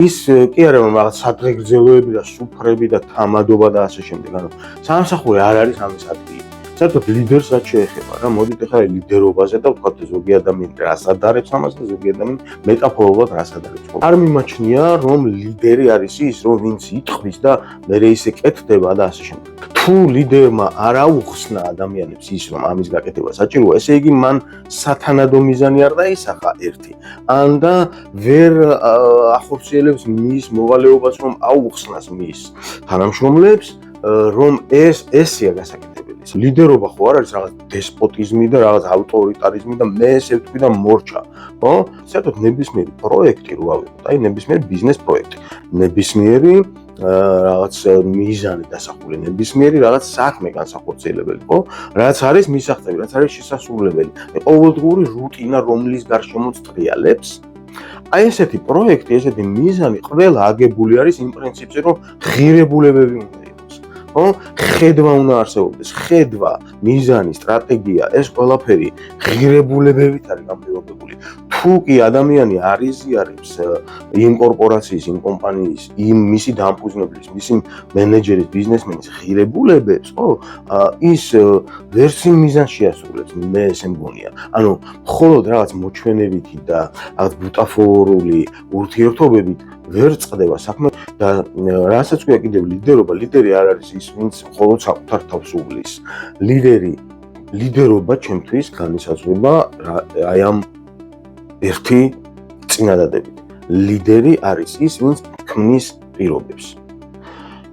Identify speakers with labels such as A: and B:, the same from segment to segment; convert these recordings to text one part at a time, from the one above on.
A: ის კი არა რომ რაღაც სადღეგრძელოები და სუფრები და თამადობა და ასე შემდეგ. ანუ სამსახური არ არის ამის ადგილი. საერთოდ ლიდერსაც შეეხება რა, მოდით ახლა ლიდერობაზე და ვთქვათ ზოგი ადამიანი რას ადარებს ამას და ზოგი ადამიანი მეტაფორულად რას ადარებს. არ მიმაჩნია რომ ლიდერი არის ის, რომ ვინც იტყვის და მერე ისე კეთდება და ასე შემდეგ. თუ ლიდერმა არ აუხსნა ადამიანებს ის რომ ამის გაკეთება საჭიროა, ესე იგი მან სათანადო მიზანი არ დაისახა ერთი. ან და ვერ ახორციელებს მის მოვალეობას რომ აუხსნას მის თანამშრომლებს, რომ ესეა გასაკეთებელი. ლიდერობა ხო არ არის რაღაც დესპოტიზმი და რაღაც ავტორიტარიზმი და მე ესე ვთქვი და მორჩა, ხო? საერთოდ ნებისმიერი პროექტი რო ავიღოთ, აი ნებისმიერი ბიზნეს პროექტი, ნებისმიერი რაღაც მიზანი დასახული, ნებისმიერი რაღაც საქმე განსახორციელებელი, ხო? რაც არის მისაღწევი, რაც არის შესასრულებელი. ყოველდღიური რუტინა, რომლის გარშემოც ტრიალებს. აი ესეთი პროექტი, ესეთი მიზანი ყველა აგებული არის იმ პრინციპზე, რომ ღირებულებები უნდა იყოს. ხო? ხედვა უნდა არსებობდეს, ხედვა, მიზანი, სტრატეგია, ეს ყველაფერი ღირებულებებით არის გამპირობებული. თუ კი ადამიანი არ იზიარებს იმ კორპორაციის, იმ კომპანიის, იმ მისი დამფუძნებლის, მისი მენეჯერის, ბიზნესმენის ღირებულებებს, ხო? ის ვერც იმ მიზანს შეასრულებს, მე ესე მგონია. ანუ მხოლოდ რაღაც მოჩვენებითი და რაღაც ბუტაფორული ურთიერთობებით ვერ წყდება საქმე და რასაც ქვია კიდევ ლიდერობა, ლიდერი არ არის ის, ვინც მხოლოდ საკუთარ თავს უვლის. ლიდერობა ჩემთვის განისაზღვრება აი ამ ერთი წინადადებით. ლიდერი არის ის, ვინც ქმნის პირობებს.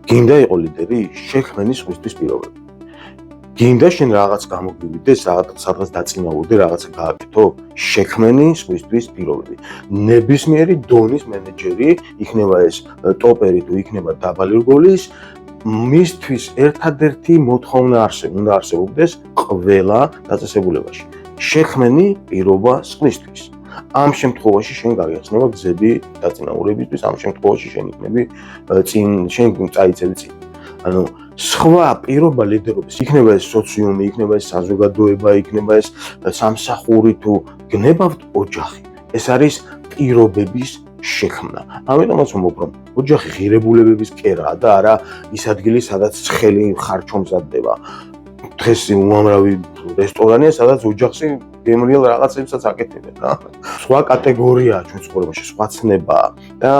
A: გინდა იყო ლიდერი, შექმენი სხვისთვის პირობები. გინდა შენ რაღაც გამოგივიდე, სადღაც დაწინაურდე, რაღაცა გააკეთო, შექმენი სხვისთვის პირობები. ნებისმიერი დონის მენეჯერი, იქნება ეს ტოპერი თუ იქნება დაბალი რგოლის, მისთვის ერთადერთი მოთხოვნა უნდა არსებობდეს ყველა დაწესებულებაში. შექმენი პირობა სხვისთვის. ამ შემთხვევაში შენ გაგეხსნება გზები დაწინაურებისთვის, ამ შემთხვევაში შენ იქნები შენ წაიწევი წინ. ანუ სხვა პირობა ლიდერობის, იქნება ეს სოციუმი, იქნება ეს საზოგადოება, იქნება ეს სამსახური თუ გნებავთ ოჯახი. ეს არის პირობების შექმნა. ამიტომაც ვამბობ, რომ ოჯახი ღირებულებების კერაა და არა ის ადგილი, სადაც ცხელი ხარჩო მზადდება. დღეს უამრავი რესტორანია, სადაც ოჯახში გემრიელ რაღაცებსაც აკეთებენ რა. სხვა კატეგორიაა ჩვენ ცხოვრებაში, სხვა ცნებაა და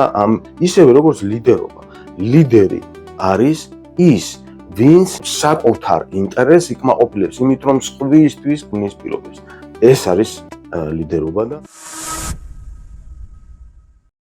A: ისევე როგორც ლიდერობა. ლიდერი არის ის, ვინც საკუთარ ინტერესს იკმაყოფილებს იმით, რომ სხვისთვის ქმნის პირობებს. ეს არის ლიდერობა და